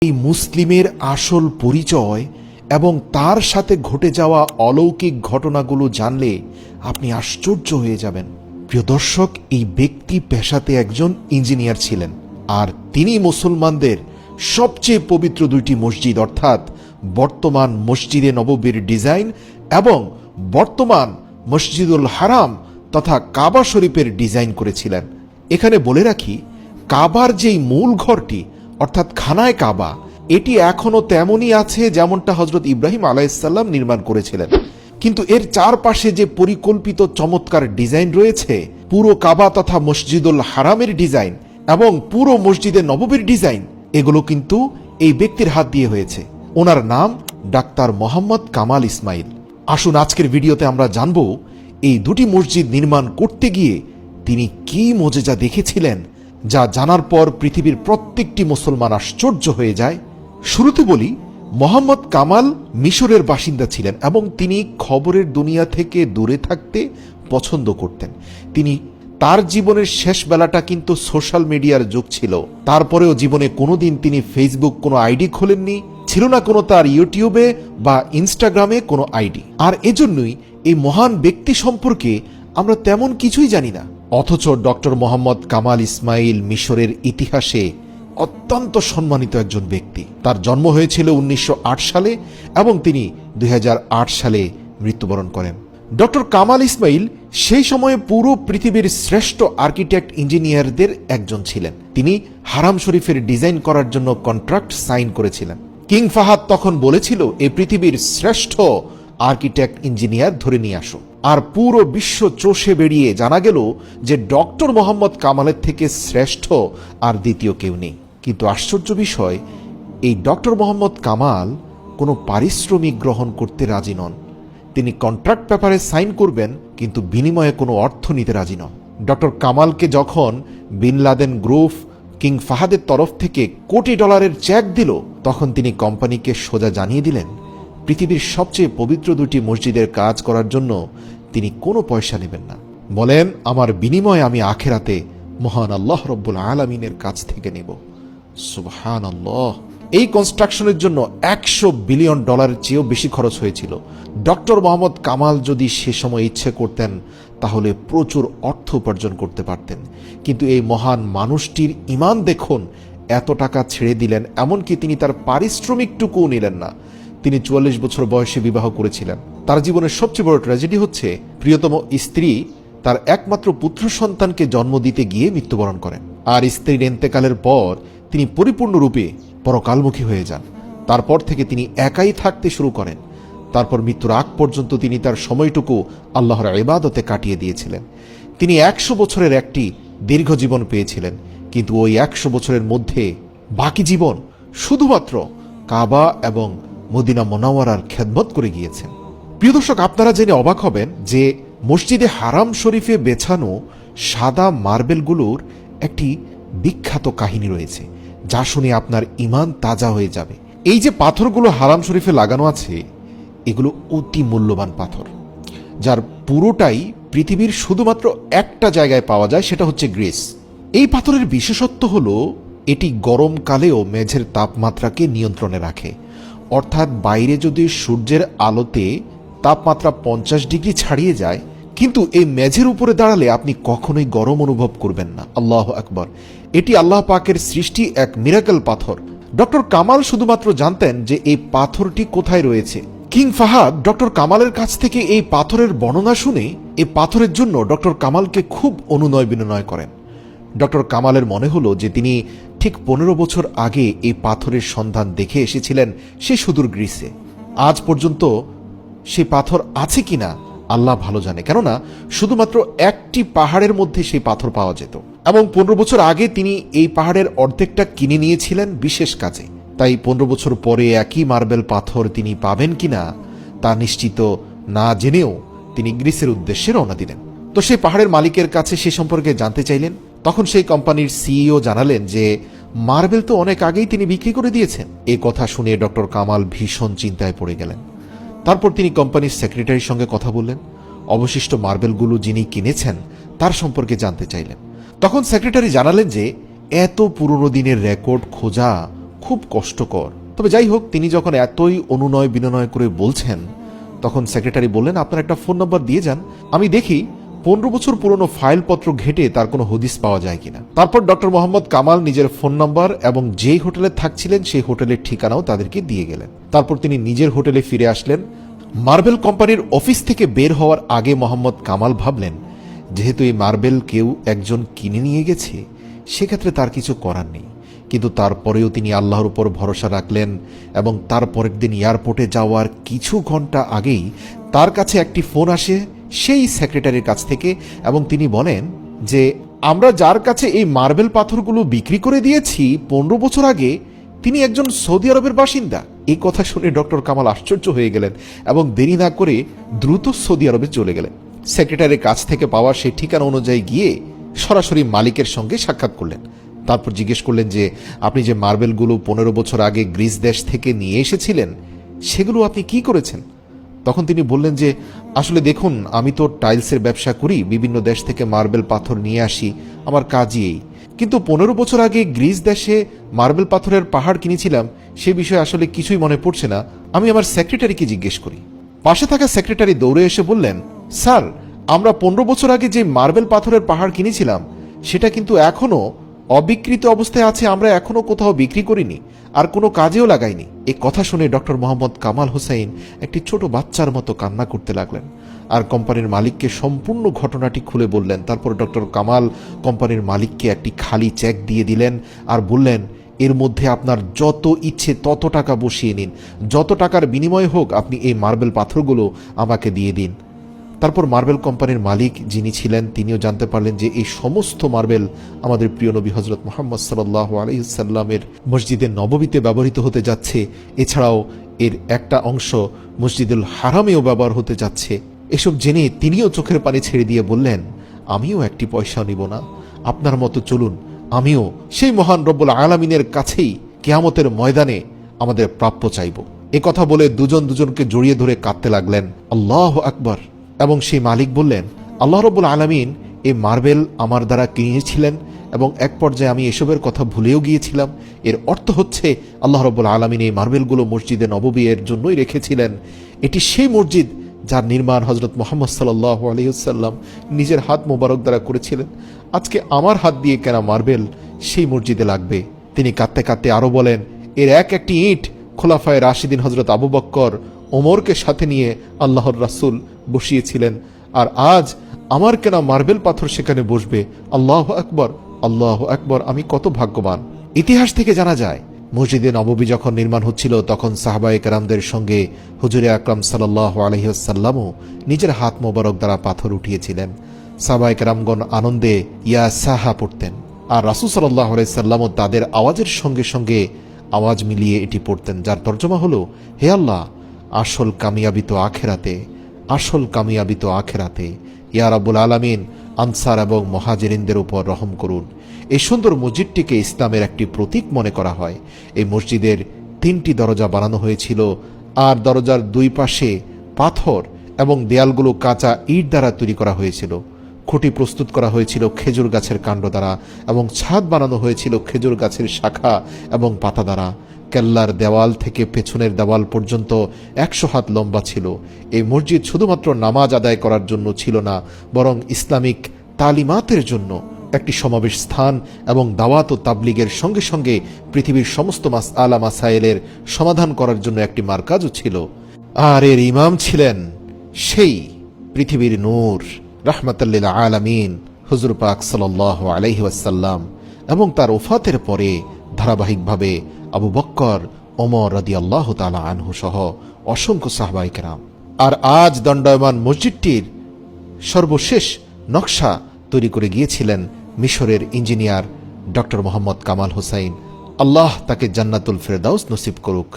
এই মুসলিমের আসল পরিচয় এবং তার সাথে ঘটে যাওয়া অলৌকিক ঘটনাগুলো জানলে আপনি আশ্চর্য হয়ে যাবেন। প্রিয় দর্শক, এই ব্যক্তি পেশাতে একজন ইঞ্জিনিয়ার ছিলেন, আর তিনি মুসলমানদের সবচেয়ে পবিত্র দুইটি মসজিদ অর্থাৎ বর্তমান মসজিদে নববীর ডিজাইন এবং বর্তমান মসজিদুল হারাম তথা কাবা শরীফের ডিজাইন করেছিলেন। এখানে বলে রাখি, কাবার যেই মূল ঘরটি অর্থাৎ খানায় কাবা, এটি এখনো তেমনই আছে যেমনটা হযরত ইব্রাহিম আলাইহিসসালাম নির্মাণ করেছিলেন, কিন্তু এর চারপাশে যে পরিকল্পিত চমৎকার ডিজাইন রয়েছে, পুরো কাবা তথা মসজিদুল হারামের ডিজাইন এবং পুরো মসজিদে নববীর ডিজাইন, এগুলো কিন্তু এই ব্যক্তির হাত দিয়ে হয়েছে। ওনার নাম ডাক্তার মোহাম্মদ কামাল ইসমাইল। আসুন আজকের ভিডিওতে আমরা জানব এই দুটি মসজিদ নির্মাণ করতে গিয়ে তিনি কি মোজেজা দেখেছিলেন, যা জানার পর পৃথিবীর প্রত্যেকটি মুসলমান আশ্চর্য হয়ে যায়। শুরুতে বলি, মোহাম্মদ কামাল মিশরের বাসিন্দা ছিলেন এবং তিনি খবরের দুনিয়া থেকে দূরে থাকতে পছন্দ করতেন। তার জীবনের শেষ বেলাটা কিন্তু সোশ্যাল মিডিয়ার যুগ ছিল। তারপরেও জীবনে কোনোদিন তিনি ফেসবুক কোনো আইডি খোলেননি, ছিল না কোনো তার ইউটিউবে বা ইনস্টাগ্রামে কোনো আইডি। আর এজন্যই এই মহান ব্যক্তি সম্পর্কে আমরা তেমন কিছুই জানি না। অথচ ডক্টর মোহাম্মদ কামাল ইসমাইল মিশরের ইতিহাসে অত্যন্ত সম্মানিত একজন ব্যক্তি। তার জন্ম হয়েছিল 1908 সালে এবং তিনি 2008 সালে মৃত্যুবরণ করেন। ডক্টর কামাল ইসমাইল সেই সময়ে পুরো পৃথিবীর শ্রেষ্ঠ আর্কিটেক্ট ইঞ্জিনিয়ারদের একজন ছিলেন। তিনি হারাম শরীফের ডিজাইন করার জন্য কন্ট্রাক্ট সাইন করেছিলেন। কিং ফাহাদ তখন বলেছিল, এই পৃথিবীর শ্রেষ্ঠ আর্কিটেক্ট ইঞ্জিনিয়ার ধরে নিয়ে আসো। আর পুরো বিশ্ব চষে বেরিয়ে জানা গেল যে ডক্টর মোহাম্মদ কামালের থেকে শ্রেষ্ঠ আর দ্বিতীয় কেউ নেই। কিন্তু আশ্চর্য বিষয়, এই ডক্টর মোহাম্মদ কামাল কোনো পারিশ্রমিক গ্রহণ করতে রাজি নন। তিনি কন্ট্রাক্ট পেপারে সাইন করবেন, কিন্তু বিনিময়ে কোনো অর্থ নিতে রাজি নন। ডক্টর কামালকে যখন বিন লাদেন গ্রুপ কিং ফাহাদের তরফ থেকে কোটি ডলারের চেক দিল, তখন তিনি কোম্পানিকে সোজা জানিয়ে দিলেন, পৃথিবীর সবচেয়ে পবিত্র দুটি মসজিদের কাজ করার জন্য তিনি কোনো পয়সা নেবেন না। বলেন, আমার বিনিময়ে আমি আখেরাতে মহান আল্লাহ রব্বুল আলামিনের কাছ থেকে নেব। সুবহানাল্লাহ। এই কনস্ট্রাকশনের জন্য $100 বিলিয়ন চেয়েও বেশি খরচ হয়েছিল। ডক্টর মোহাম্মদ কামাল যদি সে সময় ইচ্ছে করতেন তাহলে প্রচুর অর্থ উপার্জন করতে পারতেন, কিন্তু এই মহান মানুষটির ঈমান দেখুন, এত টাকা ছেড়ে দিলেন, এমনকি তিনি তার পারিশ্রমিকটুকুও নিলেন না। তিনি 44 বছর বয়সে বিবাহ করেছিলেন। তার জীবনের সবচেয়ে বড় ট্র্যাজেডি হচ্ছে, প্রিয়তম স্ত্রী তার একমাত্র পুত্র সন্তানকে জন্ম দিতে গিয়ে মৃত্যুবরণ করেন। আর স্ত্রীর ইন্তেকালের পর তিনি পরিপূর্ণরূপে পরকালমুখী হয়ে যান। তারপর থেকে তিনি একাই থাকতে শুরু করেন। তারপর মৃত্যুর আগ পর্যন্ত তিনি তার সময়টুকু আল্লাহর ইবাদতে কাটিয়ে দিয়েছিলেন। তিনি 100 বছরের একটি দীর্ঘ জীবন পেয়েছিলেন, কিন্তু ওই 100 বছরের মধ্যে বাকি জীবন শুধুমাত্র কাবা এবং মদিনা মুনাওয়ারার খেদমত করে গিয়েছেন। প্রিয় দর্শক, আপনারা জেনে অবাক হবেন যে মসজিদে হারাম শরীফে বেছানো সাদা মার্বেলগুলোর একটি বিখ্যাত কাহিনী রয়েছে, যা শুনে আপনার ঈমান তাজা হয়ে যাবে। এই যে পাথরগুলো হারাম শরীফে লাগানো আছে, এগুলো অতি মূল্যবান পাথর, যার পুরোটাই পৃথিবীর শুধুমাত্র একটা জায়গায় পাওয়া যায়, সেটা হচ্ছে গ্রিস। এই পাথরের বিশেষত্ব হলো এটি গরমকালেও মেঝের তাপমাত্রাকে নিয়ন্ত্রণে রাখে। অর্থাৎ বাইরে যদি সূর্যের আলোতে তাপমাত্রা 50 ডিগ্রি ছাড়িয়ে যায়, কিন্তু এই মেঝের উপরে দাঁড়ালে আপনি কখনোই গরম অনুভব করবেন না। আল্লাহু আকবার। এটি আল্লাহ পাকের সৃষ্টি এক মিরাকেল পাথর। ডক্টর কামাল শুধুমাত্র জানতেন যে এই পাথরটি কোথায় রয়েছে। কিং ফাহাদ ডক্টর কামালের কাছ থেকে এই পাথরের বর্ণনা শুনে এই পাথরের জন্য ডক্টর কামালকে খুব অনুনয় বিনয় করেন। ডক্টর কামালের মনে হলো যে তিনি ঠিক 15 বছর আগে এই পাথরের সন্ধান দেখে এসেছিলেন সে সুদূর গ্রিসে। আজ পর্যন্ত সেই পাথর আছে কিনা আল্লাহ ভালো জানে, কেননা শুধুমাত্র একটি পাহাড়ের মধ্যে সেই পাথর পাওয়া যেত এবং 15 বছর আগে তিনি এই পাহাড়ের অর্ধেকটা কিনে নিয়েছিলেন বিশেষ কাজে। তাই 15 বছর পরে একই মার্বেল পাথর তিনি পাবেন কিনা তা নিশ্চিত না জেনেও তিনি গ্রিসের উদ্দেশ্যে রওনা দিলেন। তো সেই পাহাড়ের মালিকের কাছে সে সম্পর্কে জানতে চাইলেন। তখন সেই কোম্পানির সিইও জানালেন যে মার্বেল তো অনেক আগেই তিনি বিক্রি করে দিয়েছেন। এই কথা শুনে ডক্টর কামাল ভীষণ চিন্তায় পড়ে গেলেন। তারপর তিনি কোম্পানির সেক্রেটারির সঙ্গে কথা বললেন, অবশিষ্ট মার্বেলগুলো যিনি কিনেছেন তার সম্পর্কে জানতে চাইলেন। তখন সেক্রেটারি জানালেন যে এত পুরনো দিনের রেকর্ড খোঁজা খুব কষ্টকর। তবে যাই হোক, তিনি যখন এতই অনুনয় বিনয় করে বলছেন, তখন সেক্রেটারি বললেন, আপনার একটা ফোন নাম্বার দিয়ে যান, আমি দেখি 15 বছর পুরনো ফাইলপত্র ঘেটে তার কোনো হদিস পাওয়া যায় কিনা। তারপর ডক্টর মোহাম্মদ কামাল নিজের ফোন নাম্বার এবং যেই হোটেলে থাকছিলেন সেই হোটেলের ঠিকানাও তাদেরকে দিয়ে গেলেন। তারপর তিনি নিজের হোটেলে ফিরে আসলেন। মার্বেল কোম্পানির অফিস থেকে বের হওয়ার আগে মোহাম্মদ কামাল ভাবলেন, যেহেতু এই মার্বেল কেউ একজন কিনে নিয়ে গেছে, সেক্ষেত্রে তার কিছু করার নেই। কিন্তু তারপরেও তিনি আল্লাহর উপর ভরসা রাখলেন এবং তার পরের দিন এয়ারপোর্টে যাওয়ার কিছু ঘন্টা আগেই তার কাছে একটি ফোন আসে সেই সেক্রেটারির কাছ থেকে, এবং তিনি বলেন যে আমরা যার কাছে এই মার্বেল পাথরগুলো বিক্রি করে দিয়েছি 15 বছর আগে, তিনি একজন সৌদি আরবের বাসিন্দা। এই কথা শুনে ডক্টর কামাল আশ্চর্য হয়ে গেলেন এবং দেরি না করে দ্রুত সৌদি আরবে চলে গেলেন। সেক্রেটারির কাছ থেকে পাওয়া সেই ঠিকানা অনুযায়ী গিয়ে সরাসরি মালিকের সঙ্গে সাক্ষাৎ করলেন। তারপর জিজ্ঞেস করলেন যে আপনি যে মার্বেলগুলো 15 বছর আগে গ্রিস দেশ থেকে নিয়ে এসেছিলেন, সেগুলো আপনি কি করেছেন? তখন তিনি বললেন যে আসলে দেখুন, আমি তো টাইলসের ব্যবসা করি, বিভিন্ন দেশ থেকে মার্বেল পাথর নিয়ে আসি, আমার কাজই এই। কিন্তু 15 বছর আগে গ্রিস দেশে মার্বেল পাথরের পাহাড় কিনেছিলাম, সে বিষয়ে আসলে কিছুই মনে পড়ছে না, আমি আমার সেক্রেটারিকে জিজ্ঞেস করি। পাশে থাকা সেক্রেটারি দৌড়ে এসে বললেন, স্যার, আমরা 15 বছর আগে যে মার্বেল পাথরের পাহাড় কিনেছিলাম সেটা কিন্তু এখনো অবিকৃত অবস্থায় আছে, আমরা এখনো কোথাও বিক্রি করিনি আর কোনো কাজেও লাগাইনি। এই কথা শুনে ডক্টর মোহাম্মদ কামাল হোসেন একটি ছোট বাচ্চার মতো কান্না করতে লাগলেন আর কোম্পানির মালিককে সম্পূর্ণ ঘটনাটি খুলে বললেন। তারপর ডক্টর কামাল কোম্পানির মালিককে একটি খালি চেক দিয়ে দিলেন আর বললেন, এর মধ্যে আপনার যত ইচ্ছে তত টাকা বসিয়ে নিন, যত টাকার বিনিময়ে হোক আপনি এই মার্বেল পাথরগুলো আমাকে দিয়ে দিন। তারপর মার্বেল কোম্পানির মালিক যিনি ছিলেন তিনিও জানতে পারলেন যে এই সমস্ত মার্বেল আমাদের প্রিয় নবী হজরত মুহাম্মদ সাল্লাল্লাহু আলাইহি সাল্লামের মসজিদে নববীতে ব্যবহৃত হতে যাচ্ছে। এছাড়াও এর একটা অংশ মসজিদুল হারামেও ব্যবহার হতে যাচ্ছে। এসব জেনে তিনিও চোখের পানি ছেড়ে দিয়ে বললেন, আমিও একটি পয়সা নিব না, আপনার মতো চলুন, আমিও সেই মহান রব্বুল আলামিনের কাছেই কিয়ামতের ময়দানে আমাদের প্রাপ্য চাইব। এ কথা বলে দুজন দুজনকে জড়িয়ে ধরে কাঁদতে লাগলেন। আল্লাহু আকবার। এবং সেই মালিক বললেন, আল্লাহ রব্বুল আলামিন এই মার্বেল আমার দ্বারা কিনেছিলেন এবং এক পর্যায়ে আমি এসবের কথা ভুলেও গিয়েছিলাম। এর অর্থ হচ্ছে আল্লাহ রব্বুল আলামিন এই মার্বেলগুলো মসজিদে নববী এর জন্যই রেখেছিলেন। এটি সেই মসজিদ যার নির্মাণ হজরত মুহাম্মদ সাল্লাল্লাহু আলাইহি ওয়াসাল্লাম নিজের হাত মোবারক দ্বারা করেছিলেন। আজকে আমার হাত দিয়ে কেনা মার্বেল সেই মসজিদে লাগবে। তিনি কাঁদতে কাঁদতে আরো বলেন, এর এক একটি ইট খোলাফায়ে রাশিদিন হজরত আবু বকর ওমরকে সাথে নিয়ে আল্লাহর রাসূল বসিয়েছিলেন, আর আজ আমার কেনা মার্বেল পাথর সেখানে বসবে। আল্লাহু আকবার, আল্লাহু আকবার, আমি কত ভাগ্যবান। ইতিহাস থেকে জানা যায়, মসজিদে নববী যখন নির্মাণ হচ্ছিল তখন সাহাবায়ে কেরামদের সঙ্গে হুজুরে আকরাম সাল্লাল্লাহু আলাইহি ওয়াসাল্লামও নিজের হাত মোবারক দ্বারা পাথর উঠিয়েছিলেন। সাহাবায়ে কেরামগণ আনন্দে ইয়া সাহা পড়তেন, আর রাসূল সাল্লাল্লাহু আলাইহি ওয়াসাল্লামও তাদের আওয়াজের সঙ্গে সঙ্গে আওয়াজ মিলিয়ে এটি পড়তেন, যার তর্জমা হলো, হে আল্লাহ, আসল কামিয়াবি তো আখেরাতে, আসল কামিয়াবি তো আখেরাতে। ইয়া রাব্বুল আলামিন আনসার এবং মুহাজিরিনদের উপর রহম করুন। এই সুন্দর মসজিদটিকে ইসলামের একটি প্রতীক মনে করা হয়। এই মসজিদের 3টি দরজা বানানো হয়েছিল, আর দরজার দুই পাশে পাথর এবং দেয়ালগুলো কাঁচা ইট দ্বারা তৈরি করা হয়েছিল। খুঁটি প্রস্তুত করা হয়েছিল খেজুর গাছের কাণ্ড দ্বারা এবং ছাদ বানানো হয়েছিল খেজুর গাছের শাখা এবং পাতা দ্বারা। কেল্লার দেওয়াল থেকে পেছনের দেওয়াল পর্যন্ত 100 হাত লম্বা ছিল। এই মসজিদ শুধুমাত্র নামাজ আদায় করার জন্য ছিল না, বরং ইসলামিক তালিমাতের জন্য একটি সমাবেশ স্থান এবং দাওয়াত ও তাবলিগের সঙ্গে সঙ্গে পৃথিবীর সমস্ত মাসআলা মাসাইলের সমাধান করার জন্য একটি মারকাজও ছিল। আর এর ইমাম ছিলেন সেই পৃথিবীর নূর রাহমাতাল লিল আলামিন হুজুর পাক সাল্লাল্লাহু আলাইহি ওয়াসাল্লাম, এবং তার ওফাতের পরে ধারাবাহিকভাবে আবু বকর, ওমর রাদিয়াল্লাহু তাআলা আনহু সহ অসংখ্য সাহাবায়ে কেরাম। আর আজ দণ্ডায়মান মসজিদটির সর্বশেষ নকশা তৈরি করে গিয়েছিলেন মিশরের ইঞ্জিনিয়ার ডক্টর মোহাম্মদ কামাল হোসেন। আল্লাহ তাকে জান্নাতুল ফেরদাউস নসিব করুক।